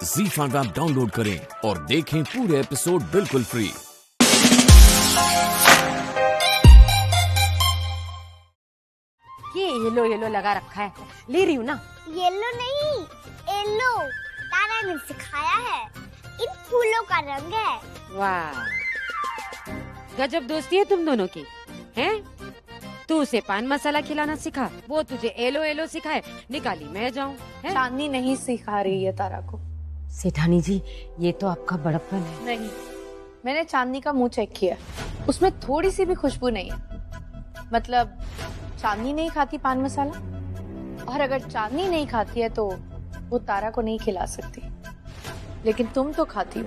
ZEE5 app download करें और देखें पूरे एपिसोड बिल्कुल फ्री। ये येलो येलो लगा रखा है, ले रही हूँ ना। येलो नहीं, येलो। तारा ने सिखाया है, इन फूलों का रंग है। वाह, गजब दोस्ती है तुम दोनों की, हैं? तू उसे पान मसाला खिलाना सिखा, वो तुझे एलो एलो सिखाए, निकाली मैं जाऊँ। चांदनी नहीं सिखा रही है तारा को। सेठानी जी, ये तो आपका बड़प्पन है। नहीं, मैंने चांदनी का मुंह चेक किया, उसमें थोड़ी सी भी खुशबू नहीं है। मतलब चांदनी नहीं खाती पान मसाला, और अगर चांदनी नहीं खाती है तो वो तारा को नहीं खिला सकती। लेकिन तुम तो खाती हो,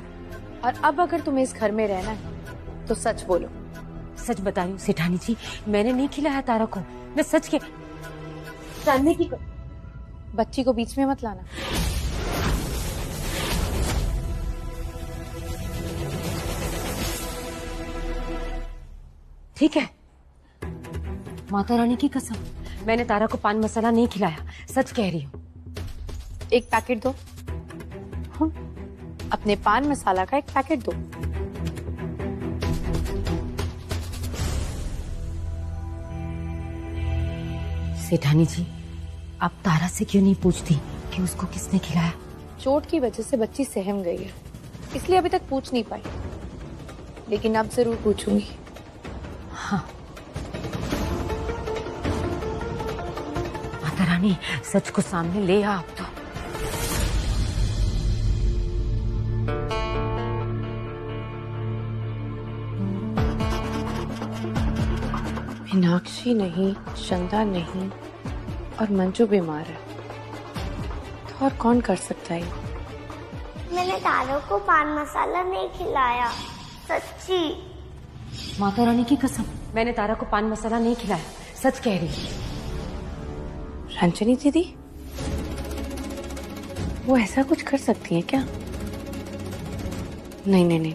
और अब अगर तुम्हें इस घर में रहना है तो सच बोलो। सच बता रही हूँ सेठानी जी, मैंने नहीं खिलाया तारा को, मैं सच के। चांदनी की बच्ची को बीच में मत लाना। ठीक है, माता रानी की कसम, मैंने तारा को पान मसाला नहीं खिलाया, सच कह रही हूँ। एक पैकेट दो। अपने पान मसाला का एक पैकेट दो। सेठानी जी, आप तारा से क्यों नहीं पूछती कि उसको किसने खिलाया? चोट की वजह से बच्ची सहम गई है, इसलिए अभी तक पूछ नहीं पाई, लेकिन अब जरूर पूछूंगी। हाँ, माता रानी सच को सामने ले आ आप तो। मीनाक्षी नहीं, चंदा नहीं, और मंजू बीमार है, तो और कौन कर सकता है? मैंने तारा को पान मसाला नहीं खिलाया, सच्ची। माता रानी की कसम, मैंने तारा को पान मसाला नहीं खिलाया, सच कह रही हूँ। रंजनी दीदी, वो ऐसा कुछ कर सकती है क्या? नहीं नहीं नहीं,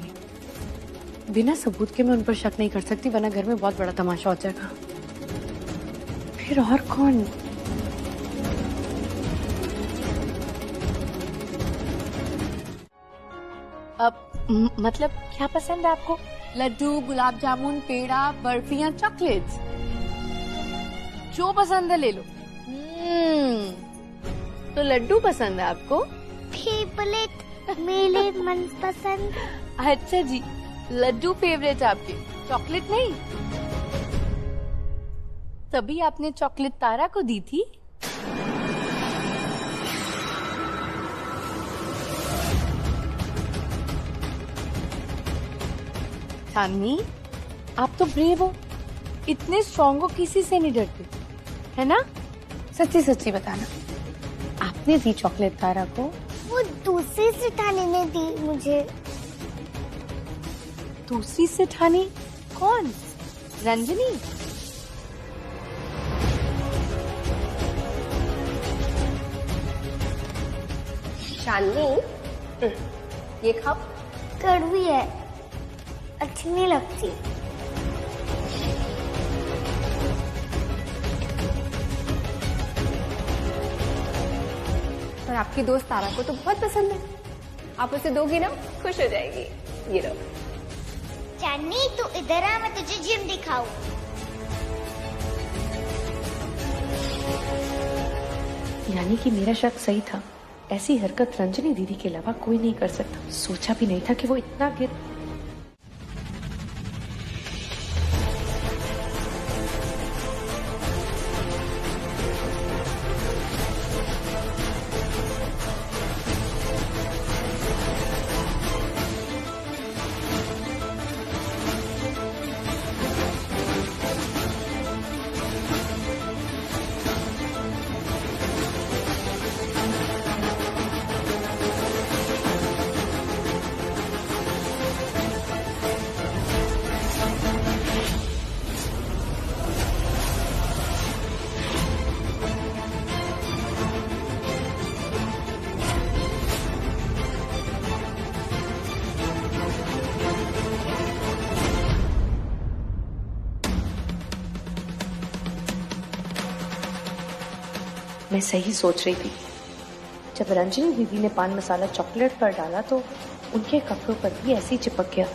बिना सबूत के मैं उन पर शक नहीं कर सकती, वरना घर में बहुत बड़ा तमाशा हो जाएगा। फिर और कौन? अब मतलब क्या पसंद है आपको? लड्डू, गुलाब जामुन, पेड़ा, बर्फियां, चॉकलेट्स? जो पसंद है ले लो। तो लड्डू पसंद है आपको? फेवरेट, मेरे मनपसंद। अच्छा जी, लड्डू फेवरेट आपके, चॉकलेट नहीं? तभी आपने चॉकलेट तारा को दी थी। चांदनी, आप तो ब्रेव हो, इतने स्ट्रॉन्ग हो, किसी से नहीं डरते, है ना? सच्ची सच्ची बताना, आपने दी चॉकलेट तारा को? वो दूसरी सेठानी ने दी मुझे। दूसरी सेठानी? कौन? रंजनी? चांदनी, ये खाओ। कड़वी है, अच्छी नहीं लगती। पर आपकी दोस्त तारा को तो बहुत पसंद है, आप उसे दोगी ना, खुश हो जाएगी। ये लो। चांदनी, तू इधर आ, मैं तुझे जिम दिखाऊं। यानी कि मेरा शक सही था, ऐसी हरकत रंजनी दीदी के अलावा कोई नहीं कर सकता। सोचा भी नहीं था कि वो इतना गिर। मैं सही सोच रही थी। जब रंजनी दीदी ने पान मसाला चॉकलेट पर डाला तो उनके कपड़ों पर भी ऐसे ही चिपक गया।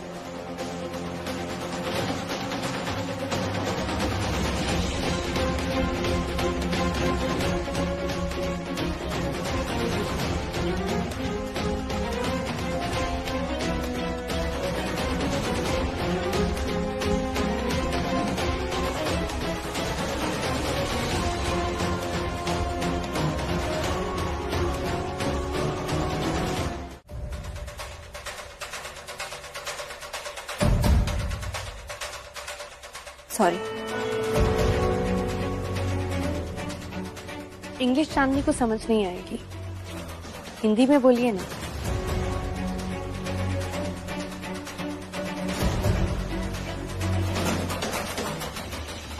सॉरी। इंग्लिश चांदनी को समझ नहीं आएगी, हिंदी में बोलिए ना।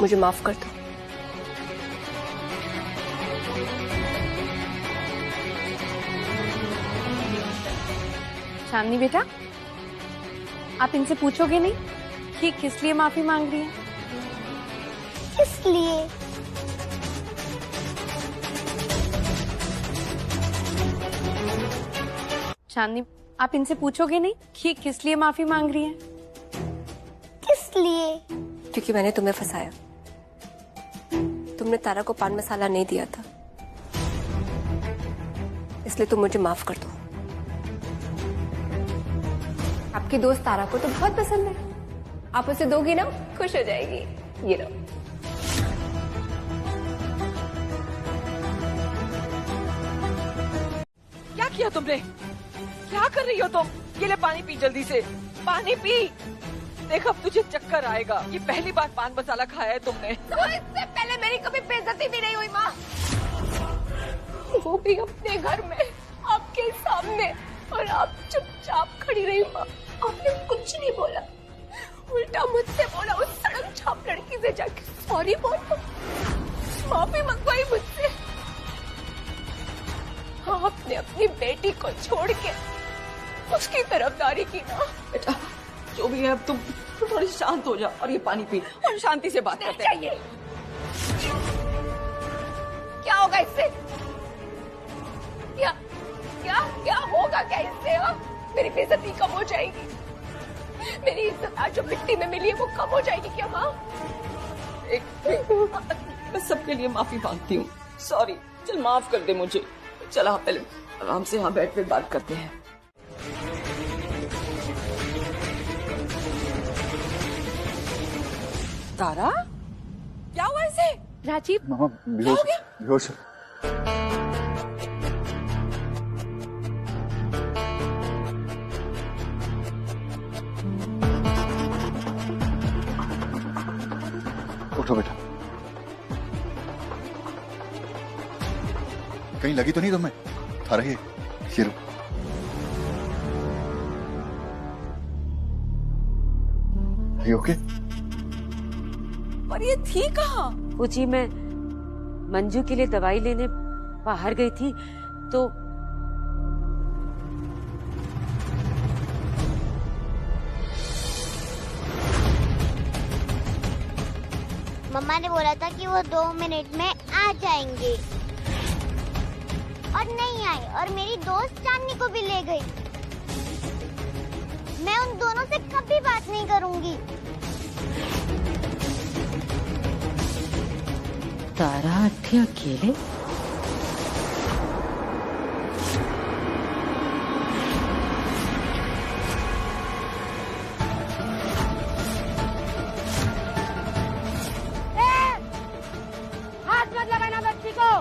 मुझे माफ कर दो। चांदनी बेटा, आप इनसे पूछोगे नहीं कि किस लिए माफी मांग रही है? इसलिए चांदनी, आप इनसे पूछोगे नहीं कि किस लिए माफी मांग रही है? किस लिए? क्योंकि मैंने तुम्हें फंसाया। तुमने तारा को पान मसाला नहीं दिया था, इसलिए तुम मुझे माफ कर दो। आपकी दोस्त तारा को तो बहुत पसंद है, आप उसे दोगी ना, खुश हो जाएगी। ये लो। क्या किया तुमने? क्या कर रही हो तुम? ये ले पानी पी, जल्दी से पानी पी। देख अब तुझे चक्कर आएगा। ये पहली बार पान मसाला खाया है तुमने। तो इससे पहले मेरी कभी बेइज्जती भी नहीं हुई माँ, वो भी अपने घर में आपके सामने, और आप चुपचाप खड़ी रही माँ। आपने कुछ नहीं बोला, उल्टा मुझसे बोला उस सड़क छाप लड़की से जाके सॉरी बोलो, माफी मंगवाई मुझसे। आपने अपनी बेटी को छोड़ के उसकी तरफदारी की ना। बेटा जो भी है, अब तुम थोड़ी शांत हो जा और ये पानी पी और शांति से बात करते हैं। चाहिए क्या होगा इससे? क्या क्या क्या होगा क्या इससे? मेरी बेइज्जती कम हो जाएगी, मेरी इज्जत आज जो मिट्टी में मिली है वो कम हो जाएगी क्या माँ? मैं सबके लिए माफी मांगती हूँ, सॉरी। चल माफ कर दे मुझे। चला पहले आराम से यहाँ बैठ कर बात करते हैं। तारा क्या हुआ इसे? राजीव, मामा बेहोश है। उठो बेटा। कहीं लगी तो नहीं तुम्हें? आ रही है, ये लो। ये ओके? और ये थी कहाँ? पूछी, मैं मंजू के लिए दवाई लेने बाहर गई थी तो मम्मा ने बोला था कि वो 2 मिनट में आ जाएंगे और नहीं आए, और मेरी दोस्त चांदनी को भी ले गई। मैं उन दोनों से कभी बात नहीं करूंगी। तारा अट्ठे अकेले? हाथ मत लगाना बच्ची को।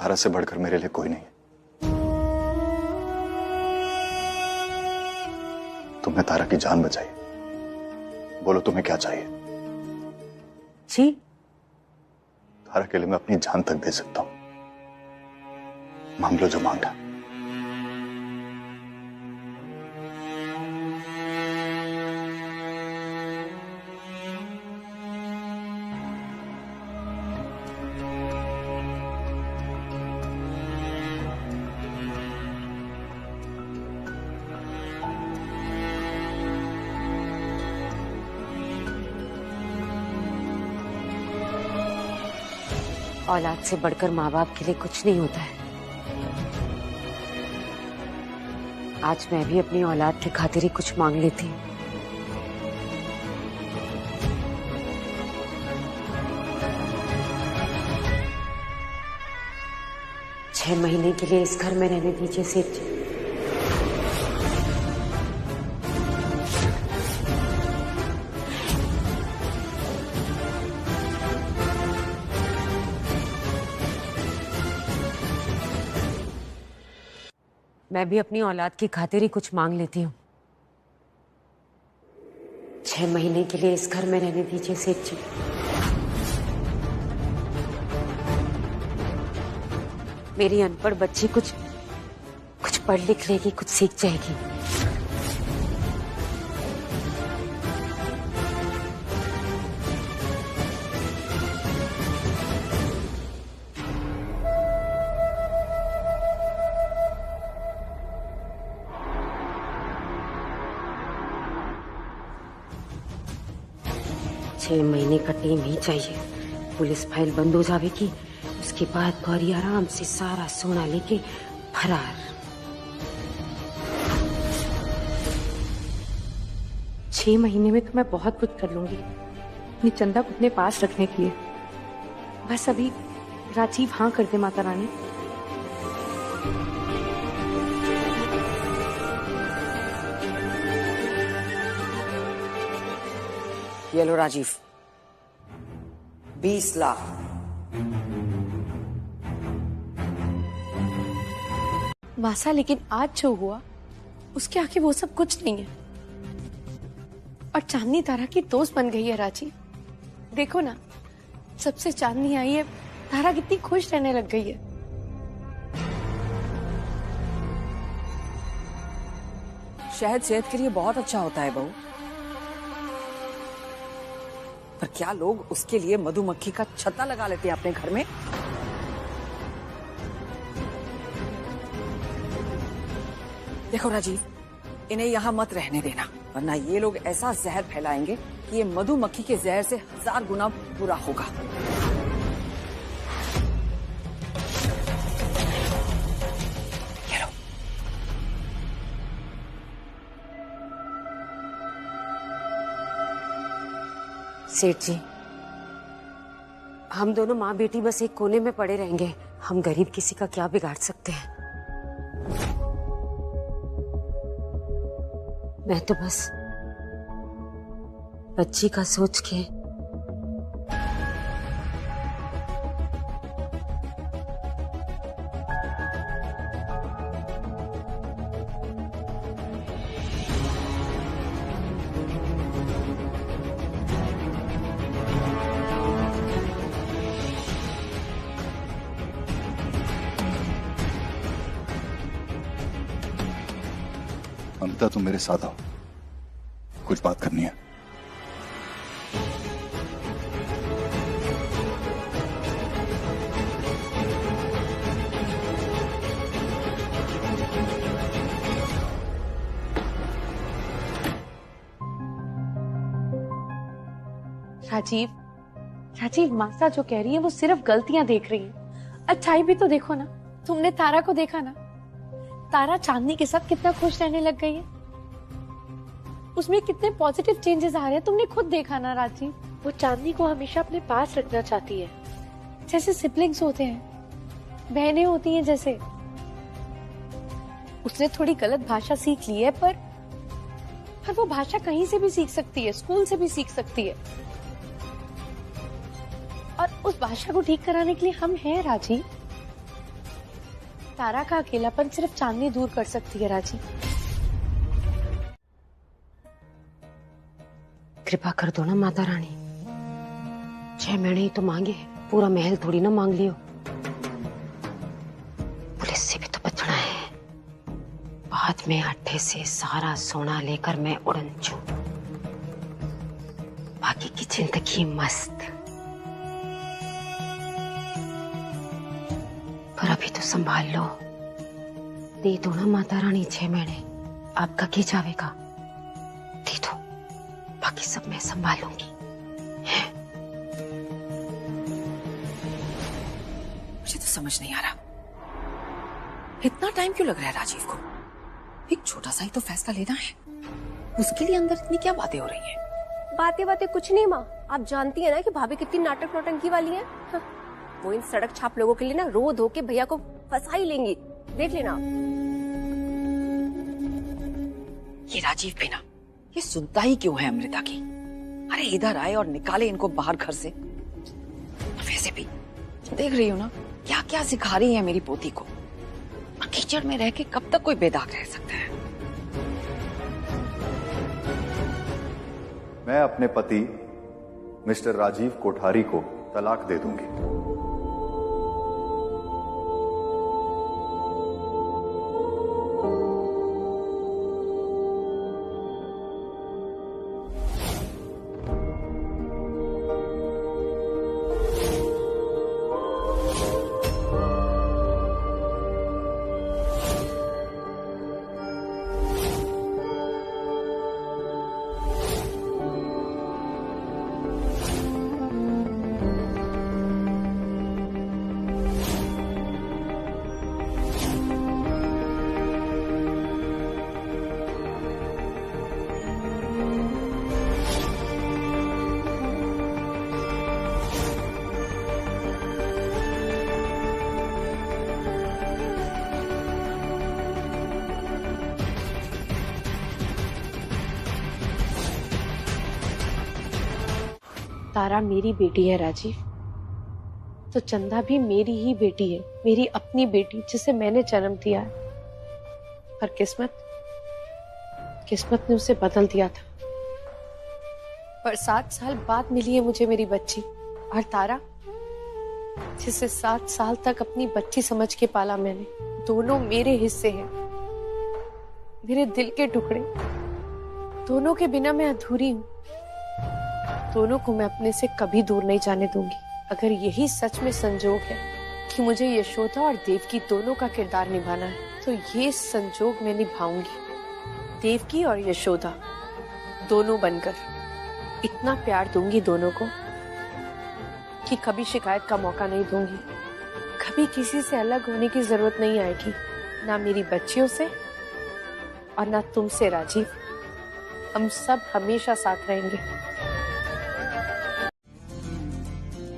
तारा से बढ़कर मेरे लिए कोई नहीं है। तुमने तारा की जान बचाई। बोलो तुम्हें क्या चाहिए? जी तारा के लिए मैं अपनी जान तक दे सकता हूं। मांग लो जो मांगा। औलाद से बढ़कर माँ बाप के लिए कुछ नहीं होता है। आज मैं भी अपनी औलाद की खातिर ही कुछ मांग लेती हूँ। छह महीने के लिए इस घर में रहने दीजिए सेठ जी। मैं भी अपनी औलाद की खातिर ही कुछ मांग लेती हूँ। 6 महीने के लिए इस घर में रहने दीजिए सेठ जी। मेरी अनपढ़ बच्ची कुछ पढ़ लिख लेगी, कुछ सीख जाएगी। छह महीने का टाइम ही चाहिए। पुलिस फाइल बंद हो जाएगी, उसके बाद गौरी आराम से सारा सोना लेके फरार। 6 महीने में तो मैं बहुत कुछ कर लूंगी अपनी चंदा को अपने पास रखने के लिए। बस अभी राजीव हाँ कर दे माता रानी। ये लो राजीव, 20 लाख। मासा लेकिन आज जो हुआ उसके आगे वो सब कुछ नहीं है। और चांदनी तारा की दोस्त बन गई है राजी। देखो ना, सबसे चांदनी आई है, तारा कितनी खुश रहने लग गई है। शहद सेहत के लिए बहुत अच्छा होता है बहू, पर क्या लोग उसके लिए मधुमक्खी का छत्ता लगा लेते हैं अपने घर में? देखो राजीव, इन्हें यहाँ मत रहने देना, वरना ये लोग ऐसा जहर फैलाएंगे कि ये मधुमक्खी के जहर से 1000 गुना बुरा होगा। सेठ जी, हम दोनों माँ बेटी बस एक कोने में पड़े रहेंगे। हम गरीब किसी का क्या बिगाड़ सकते हैं? मैं तो बस बच्ची का सोच के ममता, तुम मेरे साथ आओ, कुछ बात करनी है। राजीव, राजीव, मासा जो कह रही है वो सिर्फ गलतियां देख रही है। अच्छाई भी तो देखो ना। तुमने तारा को देखा ना, तारा चांदनी के साथ कितना खुश रहने लग गई है। उसमें कितने पॉजिटिव चेंजेस आ रहे हैं, तुमने खुद देखा ना राजीव। वो चांदनी को हमेशा अपने पास रखना चाहती है, जैसे सिबलिंग्स होते हैं, बहनें होती हैं जैसे। उसने थोड़ी गलत भाषा सीख ली है, पर वो भाषा कहीं से भी सीख सकती है, स्कूल से भी सीख सकती है। और उस भाषा को ठीक कराने के लिए हम हैं राजीव। तारा का अकेलापन सिर्फ चांदनी दूर कर सकती है राजी। कृपा कर दो ना माता रानी, 6 महीने ही तो मांगे, पूरा महल थोड़ी ना मांग लियो। पुलिस से भी तो बचना है, बाद में अट्ठे से सारा सोना लेकर मैं उड़न चू, बाकी की जिंदगी मस्त। पर अभी तो संभाल लो, दे दो ना माता रानी 6 महीने, आपका की जावेगा, दे दो, बाकी सब मैं संभालूंगी। मुझे तो समझ नहीं आ रहा इतना टाइम क्यों लग रहा है राजीव को। एक छोटा सा ही तो फैसला लेना है, उसके लिए अंदर इतनी क्या बातें हो रही हैं? बातें कुछ नहीं माँ, आप जानती है ना कि भाभी कितनी नाटक नौटंकी वाली है। हाँ। वो इन सड़क छाप लोगों के लिए ना रो धो के भैया को फंसा ही लेंगी, देख लेना। ये राजीव भी ना, ये सुनता ही क्यों है अमृता की। अरे इधर आए और निकाले इनको बाहर घर से। वैसे भी देख रही हो ना क्या क्या सिखा रही है मेरी पोती को। कीचड़ में रह के कब तक कोई बेदाग रह सकता है। मैं अपने पति मिस्टर राजीव कोठारी को तलाक दे दूंगी। तारा मेरी बेटी है राजीव, तो चंदा भी मेरी ही बेटी है, मेरी अपनी बेटी जिसे मैंने जन्म दिया है। पर किस्मत ने उसे बदल दिया था। पर 7 साल बाद मिली है मुझे मेरी बच्ची। और तारा, जिसे 7 साल तक अपनी बच्ची समझ के पाला मैंने, दोनों मेरे हिस्से हैं, मेरे दिल के टुकड़े। दोनों के बिना मैं अधूरी हूं। दोनों को मैं अपने से कभी दूर नहीं जाने दूंगी। अगर यही सच में संजोग है कि मुझे यशोदा और देवकी दोनों का किरदार निभाना है, तो ये संजोग मैं निभाऊंगी। देवकी और यशोदा दोनों बनकर इतना प्यार दूंगी दोनों को कि कभी शिकायत का मौका नहीं दूंगी। कभी किसी से अलग होने की जरूरत नहीं आएगी, ना मेरी बच्चियों से और ना तुमसे राजीव। हम सब हमेशा साथ रहेंगे।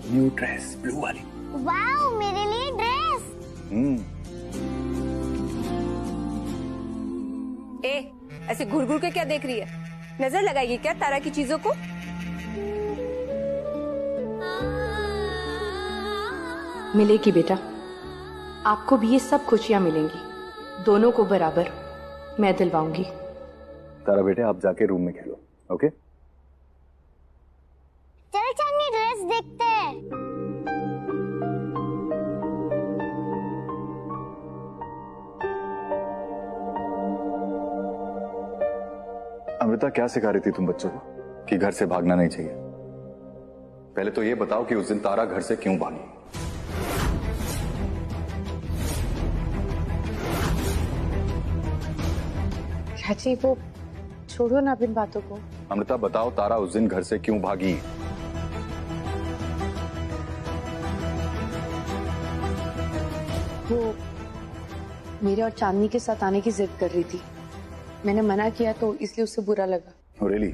न्यू ड्रेस ब्लू वाली। वाओ, मेरे लिए ड्रेस। ऐसे घूर घूर के क्या देख रही है? नजर लगाएगी क्या तारा की चीजों को? मिलेगी बेटा, आपको भी ये सब खुशियां मिलेंगी, दोनों को बराबर मैं दिलवाऊंगी। तारा बेटे, आप जाके रूम में खेलो, ओके? चल चांदनी, ड्रेस देखते हैं। अमृता, क्या सिखा रही थी तुम बच्चों को कि घर से भागना नहीं चाहिए? पहले तो ये बताओ कि उस दिन तारा घर से क्यों भागी? चाची, वो छोड़ो ना इन बातों को। अमृता, बताओ, तारा उस दिन घर से क्यों भागी? वो मेरे और चांदनी के साथ आने की जिद कर रही थी। मैंने मना किया तो इसलिए उसे बुरा लगा। Oh, really?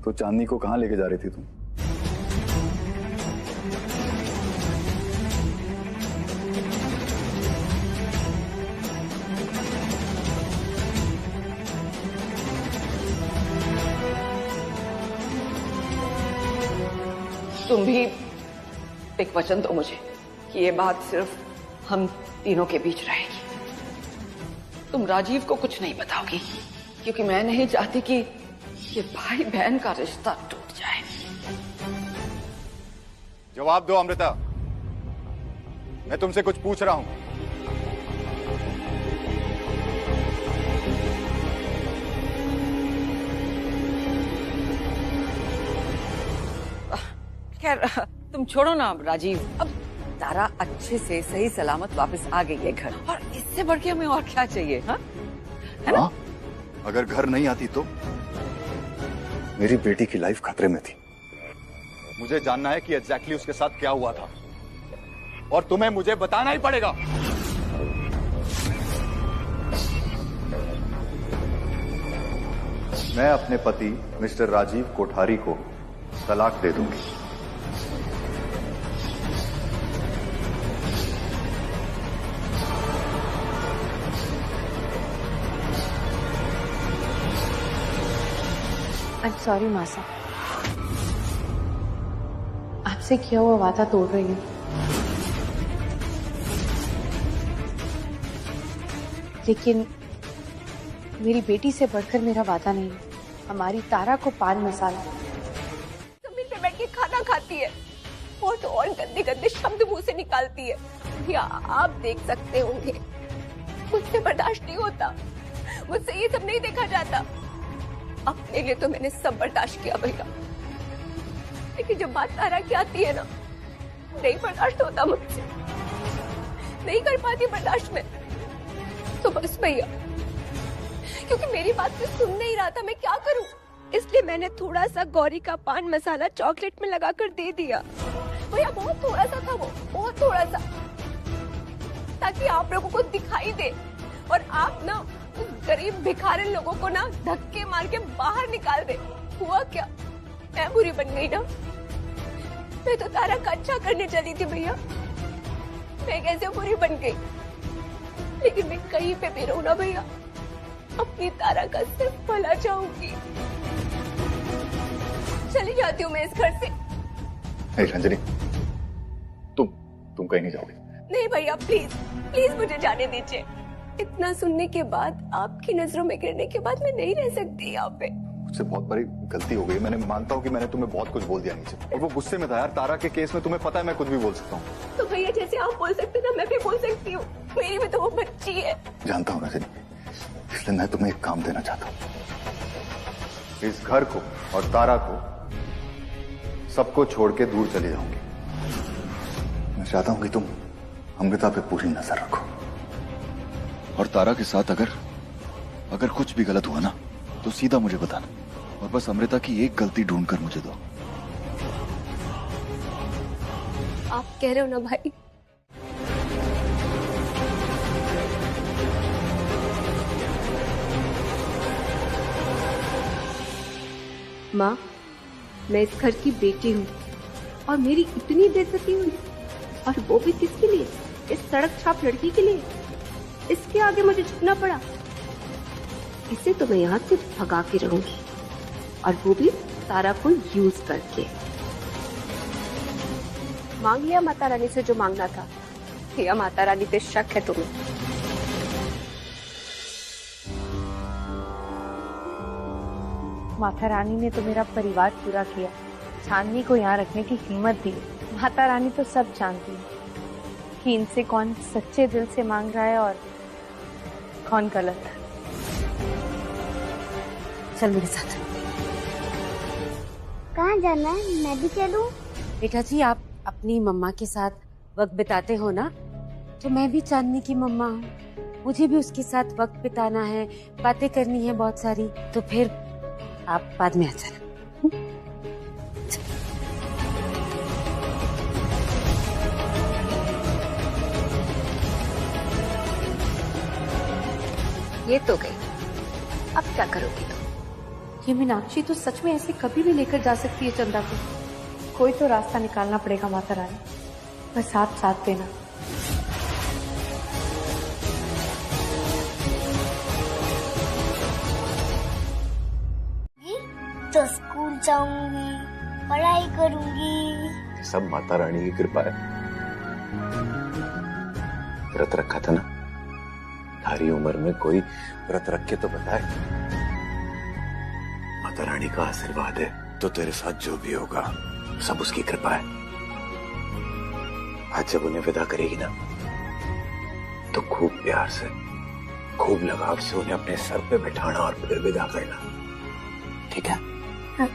तो चांदनी को कहाँ लेके जा रही थी तुम? तुम भी एक वचन दो मुझे कि ये बात सिर्फ हम तीनों के बीच रहेगी। तुम राजीव को कुछ नहीं बताओगी, क्योंकि मैं नहीं चाहती कि ये भाई बहन का रिश्ता टूट जाए। जवाब दो अमृता, मैं तुमसे कुछ पूछ रहा हूं। खैर तुम छोड़ो ना राजीव, अब तारा अच्छे से सही सलामत वापस आ गई है घर, और इससे बढ़ के हमें और क्या चाहिए? हाँ, है ना? अगर घर नहीं आती तो मेरी बेटी की लाइफ खतरे में थी। मुझे जानना है कि एग्जैक्टली उसके साथ क्या हुआ था, और तुम्हें मुझे बताना ही पड़ेगा। मैं अपने पति मिस्टर राजीव कोठारी को तलाक दे दूंगी। आई एम सॉरी मासा, आपसे किया हुआ वादा तोड़ रही हूँ, लेकिन मेरी बेटी से बढ़कर मेरा वादा नहीं है। हमारी तारा को पान मसाला। जमीन पे बैठ के खाना खाती है और तो और गंदे गंदे शब्द मुंह से निकालती है। या आप देख सकते होंगे, मुझसे बर्दाश्त नहीं होता, मुझसे ये सब नहीं देखा जाता। अपने लिए तो मैंने सब बर्दाश्त किया भैया, लेकिन जब बात तारा की आती है ना, नहीं बर्दाश्त होता मुझसे, नहीं कर पाती बर्दाश्त में। तो बस भैया, क्योंकि मेरी बात से सुन नहीं रहा था, मैं क्या करूं? इसलिए मैंने थोड़ा सा गौरी का पान मसाला चॉकलेट में लगाकर दे दिया भैया। बहुत थोड़ा सा था वो, बहुत थोड़ा सा, ताकि आप लोगों को दिखाई दे और आप ना गरीब भिखारी लोगों को ना धक्के मार के बाहर निकाल दे। हुआ क्या, मैं बुरी बन गई ना? मैं तो तारा का अच्छा करने चली थी भैया, मैं कैसे बुरी बन गई? लेकिन मैं कहीं पे भी रहूं ना भैया, अपनी तारा का सिर्फ भला चाहूंगी। चली जाती हूँ मैं इस घर से। रंजनी, तुम कहीं नहीं जाओगी। नहीं भैया, प्लीज प्लीज मुझे जाने दीजिए। इतना सुनने के बाद, आपकी नजरों में गिरने के बाद मैं नहीं रह सकती यहाँ पे। मुझसे बहुत बड़ी गलती हो गई। मैंने मानता हूँ कि मैंने तुम्हें बहुत कुछ बोल दिया नीचे, और वो गुस्से में था यार। तारा के केस में तुम्हें पता है मैं कुछ भी बोल सकता हूँ। तो भैया जैसे आप बोल सकते ना, मैं भी बोल सकती हूँ। मेरी भी तो वो बच्ची है। जानता हूँ रजनी, इसलिए मैं तुम्हें एक काम देना चाहता हूँ। इस घर को और तारा को सबको छोड़ के दूर चली जाऊंगी। मैं चाहता हूँ कि तुम अमृता पे पूरी नजर रखो, और तारा के साथ अगर कुछ भी गलत हुआ ना, तो सीधा मुझे बताना, और बस अमृता की एक गलती ढूंढ कर मुझे दो। आप कह रहे हो ना भाई? माँ, मैं इस घर की बेटी हूँ और मेरी इतनी बेइज्जती हुई, और वो भी किसके लिए? इस सड़क छाप लड़की के लिए। इसके आगे मुझे झुकना पड़ा। इसे तो मैं यहाँ से भगा के रहूंगी, और वो भी तारा को यूज करके। मांग लिया माता रानी से जो मांगना था, या माता रानी पे शक है तुम्हें? माता रानी ने तो मेरा परिवार पूरा किया, चांदनी को यहाँ रखने की हिम्मत दी। माता रानी तो सब जानती है कि इनसे कौन सच्चे दिल से मांग रहा है और कौन गलत। चल मेरे साथ। कहाँ जाना है? मैं भी चलूं? बेटा जी, आप अपनी मम्मा के साथ वक्त बिताते हो ना, तो मैं भी चांदनी की मम्मा हूँ। मुझे भी उसके साथ वक्त बिताना है, बातें करनी है बहुत सारी। तो फिर आप बाद में आ जाना। ये तो गई, अब क्या करोगी तुम? ये मीनाक्षी तो सच में ऐसे कभी भी लेकर जा सकती है चंदा को। कोई तो रास्ता निकालना पड़ेगा माता रानी, बस आप साथ देना। तो स्कूल जाऊंगी, पढ़ाई करूंगी। सब माता रानी की कृपा है। व्रत रखा था ना, थारी उम्र में कोई व्रत रख के तो बताए। माता रानी का आशीर्वाद है तो तेरे साथ जो भी होगा सब उसकी कृपा है। आज जब उन्हें विदा करेगी ना तो खूब प्यार से, खूब लगाव से उन्हें अपने सर पे बिठाना और फिर विदा करना, ठीक है? हाँ।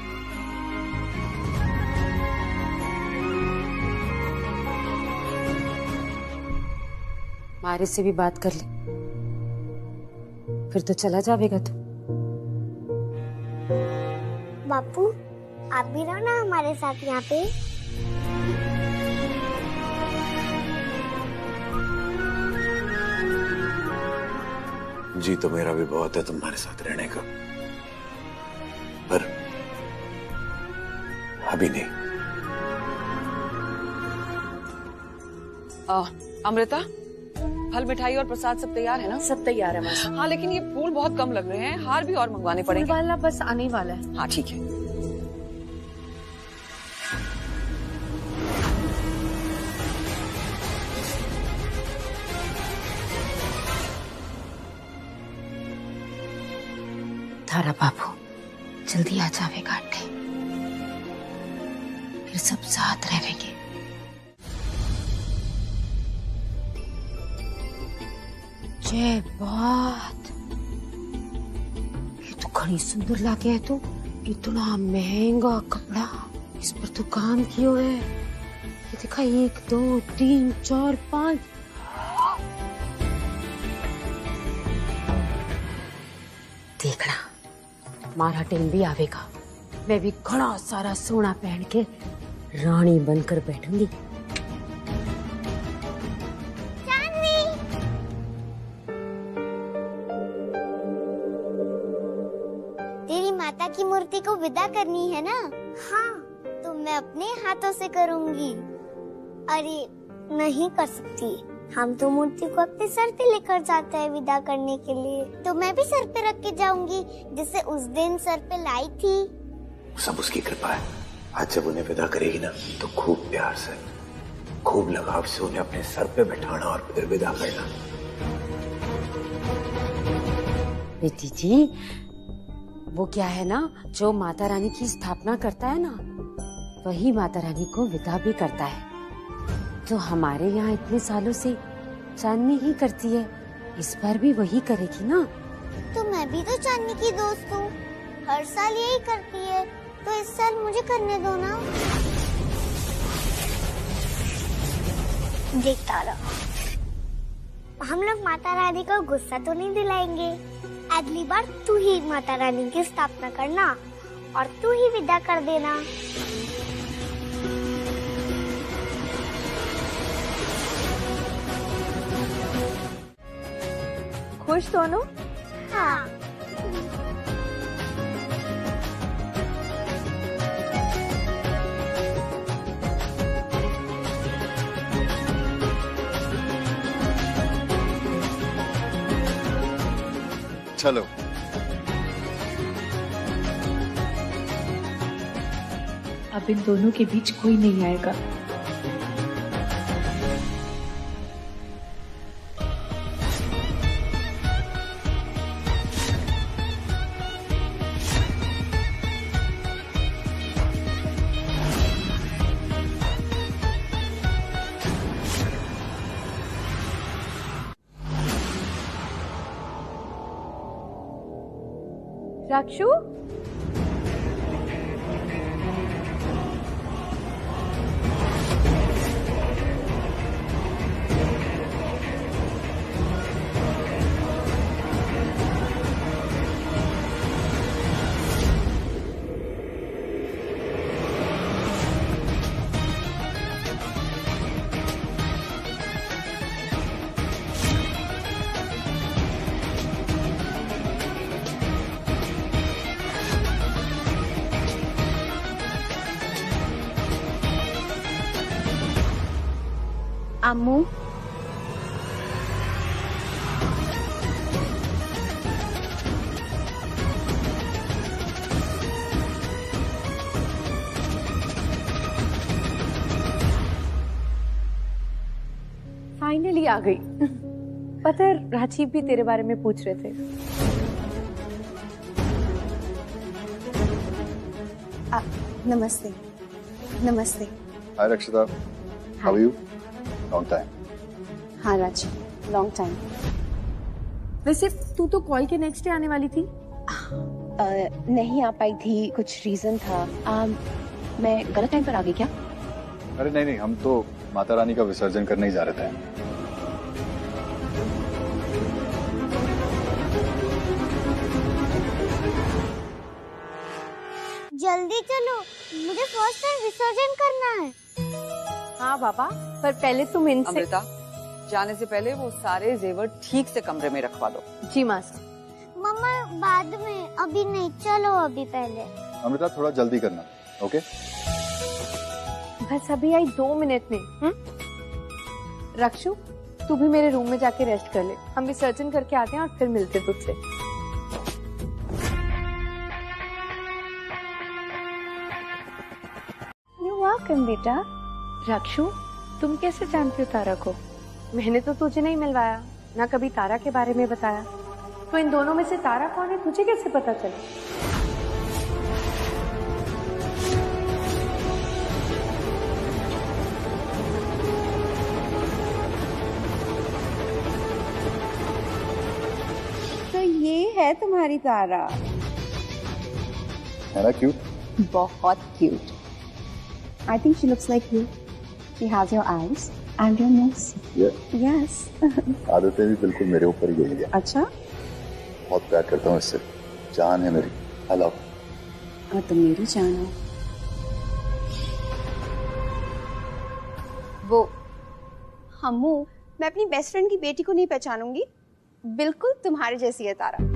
मारे से भी बात कर ले, फिर तो चला जाएगा तू। बापू आप भी रहो ना हमारे साथ यहाँ पे। जी तो मेरा भी बहुत है तुम्हारे साथ रहने का, पर अभी नहीं। अमृता, फल मिठाई और प्रसाद सब तैयार है ना? सब तैयार है मासी। हाँ, लेकिन ये फूल बहुत कम लग रहे हैं, हार भी और मंगवाने फूल पड़ेंगे। वाला बस आने ही वाला है। हाँ ठीक है। तारा बाबू जल्दी आ जावेगा आंटी, फिर सब साथ रहेंगे। जय बात, ये तो घड़ी सुंदर लागे है। तो इतना महंगा कपड़ा, इस पर तो काम कियो है। ये देखा 1 2 3 4 5। देखना मारा टाइम भी आवेगा, मैं भी घड़ा सारा सोना पहन के रानी बनकर बैठूंगी। तेरी माता की मूर्ति को विदा करनी है ना? हाँ, तो मैं अपने हाथों से करूंगी। अरे नहीं कर सकती, हम तो मूर्ति को अपने सर पे लेकर जाते हैं विदा करने के लिए, तो मैं भी सर पे रख के जाऊंगी जैसे उस दिन सर पे लाई थी। सब उसकी कृपा है। आज जब उन्हें विदा करेगी ना तो खूब प्यार से, खूब लगाव से उन्हें अपने सर पे बिठाना और फिर विदा करना। बेटी जी, वो क्या है ना, जो माता रानी की स्थापना करता है ना, वही माता रानी को विदा भी करता है। तो हमारे यहाँ इतने सालों से चांदनी ही करती है, इस बार भी वही करेगी ना। तो मैं भी तो चांदनी की दोस्त हूँ, हर साल यही करती है, तो इस साल मुझे करने दो ना। देख तारा, हम लोग माता रानी को गुस्सा तो नहीं दिलाएंगे। अगली बार तू ही माता रानी की स्थापना करना और तू ही विदा कर देना। खुश दोनों? हाँ। चलो अब इन दोनों के बीच कोई नहीं आएगा। राक्षू, अम्मू, फाइनली ही आ गई। पता है राजीव भी तेरे बारे में पूछ रहे थे। नमस्ते। नमस्ते। Hi Rakshita, how are you? Long time. हाँ राजीव, लॉन्ग टाइम। वैसे तू तो कॉल के नेक्स्ट डे आने वाली थी। नहीं आ पाई थी, कुछ रीजन था। मैं गलत टाइम पर आ गई क्या? अरे नहीं नहीं, हम तो माता रानी का विसर्जन करने ही जा रहे थे। जल्दी चलो, मुझे फर्स्ट टाइम विसर्जन करना है। हाँ बाबा, पर पहले तुम इनसे। अमृता, जाने से पहले वो सारे जेवर ठीक से कमरे में रखवा दो। जी मासी। मम्मा बाद में, अभी नहीं, चलो अभी पहले। अमृता थोड़ा जल्दी करना, ओके? बस अभी आई 2 मिनट में। रक्षु, तू भी मेरे रूम में जाके रेस्ट कर ले। हम विसर्जन करके आते हैं और फिर मिलते तुझसे। You're welcome, बेटा। रक्षु, तुम कैसे जानती हो तारा को? मैंने तो तुझे नहीं मिलवाया, ना कभी तारा के बारे में बताया। तो इन दोनों में से तारा कौन है, तुझे कैसे पता चला? तो ये है तुम्हारी तारा। है ना क्यूट? बहुत cute. I think she looks like you. She has your eyes and your nose. Yes. आदतें भी बिल्कुल मेरे ऊपर ही गई है। अच्छा? बहुत प्यार करता हूँ इससे, जान है मेरी। I love। और तुम मेरी जान हो। वो हमू, मैं अपनी बेस्ट फ्रेंड की बेटी को नहीं पहचानूंगी। बिल्कुल तुम्हारे जैसी है तारा।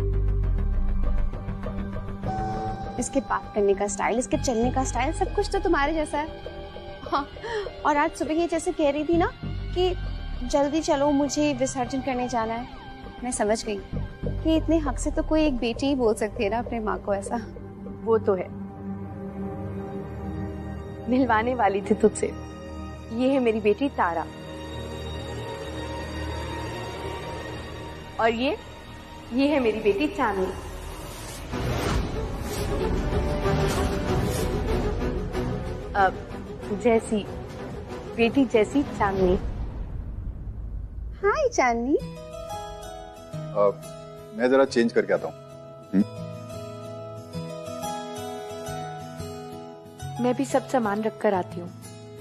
इसके बात करने का स्टाइल, इसके चलने का स्टाइल, सब कुछ तो तुम्हारे जैसा है। हाँ, और आज सुबह ये जैसे कह रही थी ना कि जल्दी चलो, मुझे विसर्जन करने जाना है, मैं समझ गई कि इतने हक से तो कोई एक बेटी ही बोल सकती है ना अपने माँ को ऐसा। वो तो है, मिलवाने वाली थी तुझसे। ये है मेरी बेटी तारा, और ये है मेरी बेटी चांदनी। जैसी बेटी जैसी चांदनी। हाय चांदनी। मैं जरा चेंज करके आता हूँ। मैं भी सब सामान रख कर आती हूँ,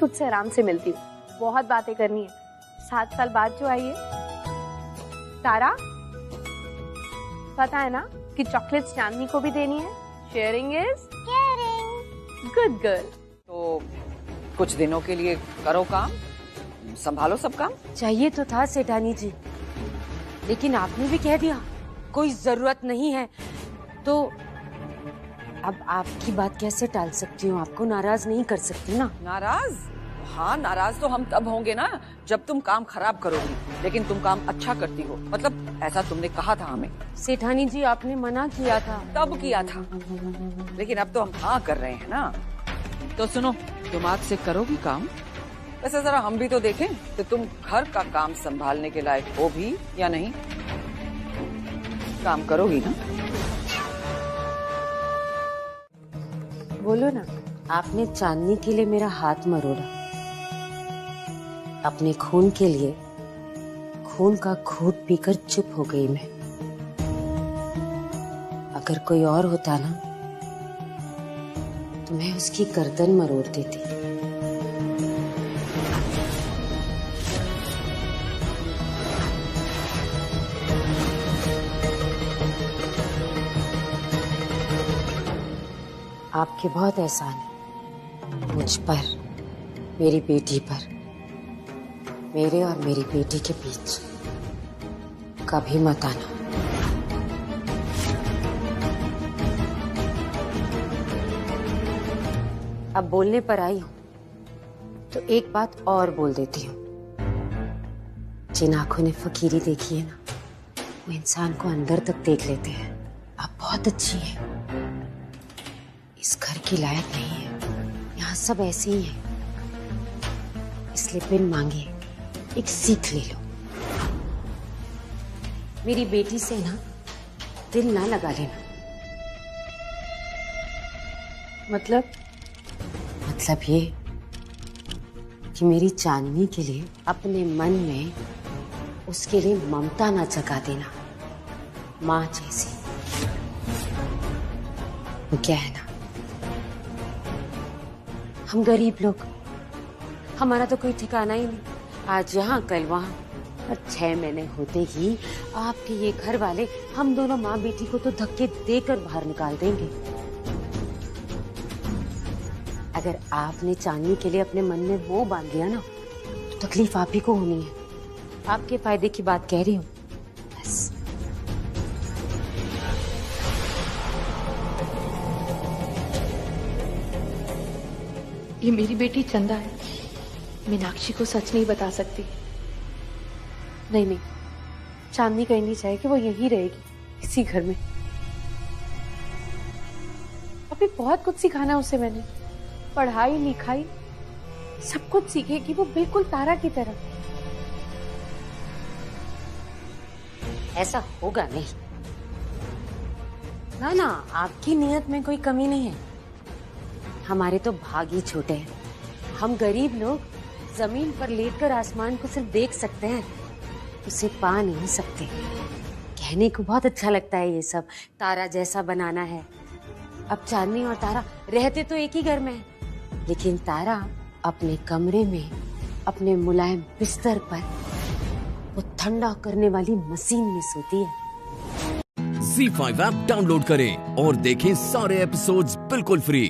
तुझसे आराम से मिलती हूँ। बहुत बातें करनी है, 7 साल बाद जो आई है। तारा, पता है ना कि चॉकलेट्स चांदनी को भी देनी है। Sharing is caring. Good girl. तो कुछ दिनों के लिए करो काम, संभालो सब काम। चाहिए तो था सेठानी जी, लेकिन आपने भी कह दिया कोई जरूरत नहीं है, तो अब आपकी बात कैसे टाल सकती हूँ? आपको नाराज नहीं कर सकती ना। नाराज? हाँ, नाराज तो हम तब होंगे ना जब तुम काम खराब करोगी, लेकिन तुम काम अच्छा करती हो। मतलब ऐसा तुमने कहा था हमें। सेठानी जी, आपने मना किया था। तब किया था, लेकिन अब तो हम हाँ कर रहे हैं ना। तो सुनो, दिमाग से करोगी काम। वैसे जरा हम भी तो देखें कि तुम घर का काम संभालने के लायक हो भी या नहीं। काम करोगी ना? बोलो ना। आपने चांदनी के लिए मेरा हाथ मरोड़ा, अपने खून के लिए खून का घूंट पीकर चुप हो गई मैं। अगर कोई और होता ना तो मैं उसकी गर्दन मरोड़ देती। आपके बहुत एहसान है मुझ पर, मेरी बेटी पर। मेरे और मेरी बेटी के बीच कभी मत आना। अब बोलने पर आई हूं तो एक बात और बोल देती हूँ। जिन आंखों ने फकीरी देखी है ना, वो इंसान को अंदर तक देख लेते हैं। आप बहुत अच्छी हैं, इस घर की लायक नहीं है। यहाँ सब ऐसे ही हैं, इसलिए बिन मांगे एक सीख ले लो। मेरी बेटी से ना दिल ना लगा लेना। मतलब ये कि मेरी चांदनी के लिए अपने मन में उसके लिए ममता ना जगा देना, माँ जैसी। वो क्या है ना, हम गरीब लोग, हमारा तो कोई ठिकाना ही नहीं, आज यहाँ कल वहाँ, और 6 महीने होते ही आपके ये घर वाले हम दोनों माँ बेटी को तो धक्के देकर बाहर निकाल देंगे। अगर आपने चांदनी के लिए अपने मन में मोह बांध लिया ना, तो तकलीफ आप ही को होनी है। आपके फायदे की बात कह रही हूँ बस। ये मेरी बेटी चंदा है, मीनाक्षी को सच नहीं बता सकती। नहीं, चांदनी कहीं नहीं चाहे कि वो यहीं रहेगी इसी घर में। अभी बहुत कुछ सिखाना है उसे मैंने, पढ़ाई लिखाई सब कुछ सीखेगी वो बिल्कुल तारा की तरह। ऐसा होगा नहीं, ना, आपकी नियत में कोई कमी नहीं है। हमारे तो भाग ही छोटे हैं, हम गरीब लोग जमीन पर लेटकर आसमान को सिर्फ देख सकते हैं, उसे पा नहीं सकते। कहने को बहुत अच्छा लगता है ये सब, तारा जैसा बनाना है। अब चांदनी और तारा रहते तो एक ही घर में है, लेकिन तारा अपने कमरे में अपने मुलायम बिस्तर पर वो ठंडा करने वाली मशीन में सोती है। ZEE5 ऐप डाउनलोड करें और देखें सारे एपिसोड्स बिल्कुल फ्री।